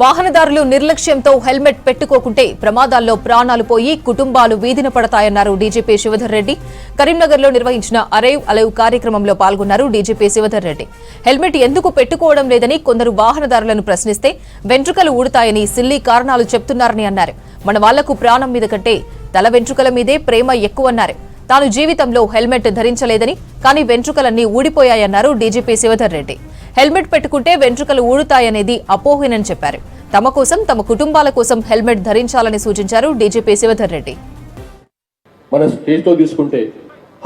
వాహనదారులు నిర్లక్ష్యంతో హెల్మెట్ పెట్టుకోకుంటే ప్రమాదాల్లో ప్రాణాలు పోయి కుటుంబాలు వీధిన పడతాయన్నారు డీజీపీ శివధర్ రెడ్డి. కరీంనగర్లో నిర్వహించిన అరైవ్ అలైవ్ కార్యక్రమంలో పాల్గొన్నారు డీజీపీ శివధర్ రెడ్డి. హెల్మెట్ ఎందుకు పెట్టుకోవడం లేదని కొందరు వాహనదారులను ప్రశ్నిస్తే వెంట్రుకలు ఊడతాయని సిల్లీ కారణాలు చెప్తున్నారని అన్నారు. మన వాళ్లకు ప్రాణం మీద కంటే తల వెంట్రుకల మీదే ప్రేమ ఎక్కువన్నారు. తాను జీవితంలో హెల్మెట్ ధరించలేదని, కానీ వెంట్రుకలన్నీ ఊడిపోయాయన్నారు డీజీపీ శివధర్ రెడ్డి. హెల్మెట్ పెట్టుకుంటే వెంట్రుకలు ఊడుతాయనేది అపోహేనని చెప్పారు. తమ కోసం, తమ కుటుంబాల కోసం హెల్మెట్ ధరించాలని సూచించారు డీజీపీ శివధర్ రెడ్డి. మన స్టేట్లో తీసుకుంటే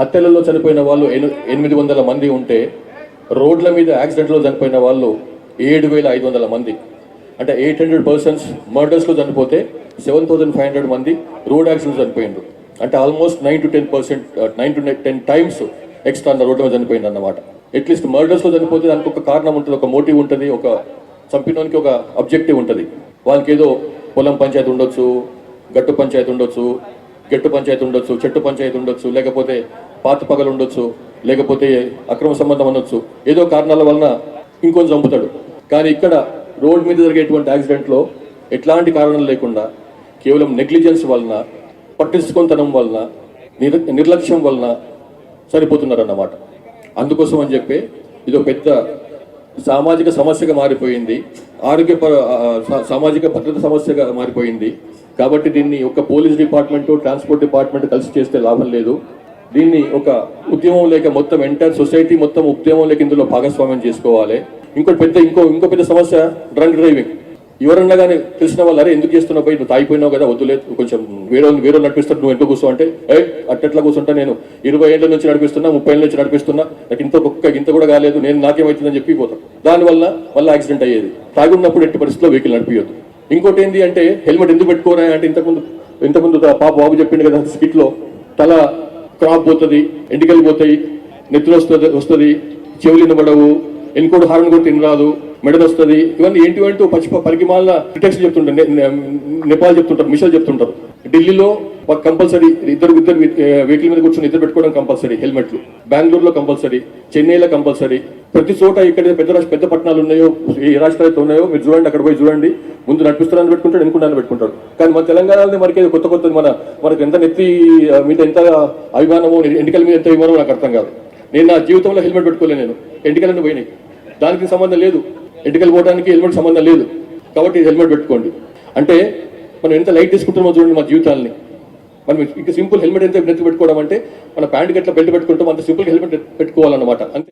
హత్యలలో చనిపోయిన వాళ్ళు 800 మంది ఉంటే రోడ్ల మీద యాక్సిడెంట్లో చనిపోయిన వాళ్ళు 7,500 మంది. అంటే 800 పర్సన్స్ మర్డర్స్లో చనిపోతే 7,500 మంది రోడ్ యాక్సిడెంట్స్ చనిపోయిండ్రు. అంటే ఆల్మోస్ట్ 9 to 10 టైమ్స్ ఎక్స్ట్రా రోడ్ల మీద చనిపోయింది అన్నమాట. అట్లీస్ట్ మర్డర్స్లో చనిపోతే దానికి ఒక కారణం ఉంటుంది, ఒక మోటివ్ ఉంటుంది, ఒక చంపినోనికి ఒక అబ్జెక్టివ్ ఉంటుంది. వాళ్ళకి ఏదో పొలం పంచాయతీ ఉండొచ్చు, గట్టు పంచాయతీ ఉండొచ్చు, గట్టు పంచాయతీ ఉండొచ్చు, చెట్టు పంచాయతీ ఉండొచ్చు, లేకపోతే పాత పగలు ఉండొచ్చు, లేకపోతే అక్రమ సంబంధం అనొచ్చు. ఏదో కారణాల వలన ఇంకొంచెం చంపుతాడు. కానీ ఇక్కడ రోడ్ మీద జరిగేటువంటి యాక్సిడెంట్లో ఎట్లాంటి కారణం లేకుండా కేవలం నెగ్లిజెన్స్ వలన, పట్టించుకొనితనం వలన, నిర్లక్ష్యం వలన సరిపోతున్నారు అన్నమాట. అందుకోసం అని చెప్పి ఇది ఒక పెద్ద సామాజిక సమస్యగా మారిపోయింది, సామాజిక భద్రత సమస్యగా మారిపోయింది. కాబట్టి దీన్ని ఒక పోలీస్ డిపార్ట్మెంటు, ట్రాన్స్పోర్ట్ డిపార్ట్మెంట్ కలిసి చేస్తే లాభం లేదు. దీన్ని ఒక ఉద్యమం లేక మొత్తం ఎంటైర్ సొసైటీ మొత్తం ఉద్యమం లేక ఇందులో భాగస్వామ్యం చేసుకోవాలి. ఇంకో పెద్ద సమస్య డ్రంక్ డ్రైవింగ్. ఎవరన్నా కానీ తెలిసిన వాళ్ళు, అరే ఎందుకు చేస్తున్నావు పోయి, నువ్వు తాగిపోయినావు కదా, వద్దులేదు, కొంచెం వేరే నడిపిస్తారు, నువ్వు ఎందుకు కూర్చో అంటే అట్టెట్లా కూర్చుంటా, నేను 20 ఏళ్ళ నుంచి నడిపిస్తున్నా, 30 ఏళ్ళ నుంచి నడిపిస్తున్నా, నాకు ఇంత కూడా కాలేదు, నాకేమవుతుందని చెప్పి పోతాను. దానివల్ల మళ్ళీ యాక్సిడెంట్ అయ్యేది. తాగి ఉన్నప్పుడు ఎట్టి పరిస్థితిలో వెహికల్ నడిపియొద్దు. ఇంకోటి ఏంటి అంటే హెల్మెట్ ఎందుకు పెట్టుకోరా అంటే ఇంతకుముందు బాబు చెప్పిండు కదా స్కిట్లో, తల క్రాప్ పోతుంది, ఎంటికలు పోతాయి, నెత్తులు వస్తుంది, చెవులు వినబడవు, ఎన్కోడు హార్న్ కూడా తినరాదు, మెడల్ వస్తుంది. ఇవన్నీ ఏంటివంటూ పలికి మాల డిటెక్షన్ చెప్తుంటారు, నేపాల్ చెప్తుంటారు, మిషల్ చెప్తుంటారు. ఢిల్లీలో కంపల్సరీ ఇద్దరు వెహికల్ మీద కూర్చొని ఇద్దరు పెట్టుకోవడం కంపల్సరీ హెల్మెట్లు. బెంగళూరులో కంపల్సరీ, చెన్నైలో కంపల్సరీ. ప్రతి చోట ఇక్కడ పెద్ద పట్టణాలు ఉన్నాయో, ఏ రాష్ట్రాలతో ఉన్నాయో మీరు చూడండి, అక్కడ పోయి చూడండి. ముందు నడిపిస్తారని పెట్టుకుంటాడు, ఎన్నుకుంటారని పెట్టుకుంటాడు. కానీ మన తెలంగాణలో మనకి కొత్త మనకు ఎంత నెత్తి మీద ఎంత అభిమానమో, ఎన్నికల మీద ఎంత అభిమానమో నాకు అర్థం కాదు. నేను నా జీవితంలో హెల్మెట్ పెట్టుకోలేదు. నేను ఎన్నికలను పోయినాయి, దానికి సంబంధం లేదు. ఎన్నికలు పోవడానికి హెల్మెట్ సంబంధం లేదు. కాబట్టి హెల్మెట్ పెట్టుకోండి. అంటే మనం ఎంత లైట్ తీసుకుంటామో చూడండి మా జీవితాలని. మనం ఇక సింపుల్ హెల్మెట్ ఎంత నెత్తి పెట్టుకోవడం అంటే, మన ప్యాంట్కి ఎట్లా బెల్ట్ పెట్టుకుంటాం అంత సింపుల్గా హెల్మెట్ పెట్టుకోవాలన్నమాట. అంతే.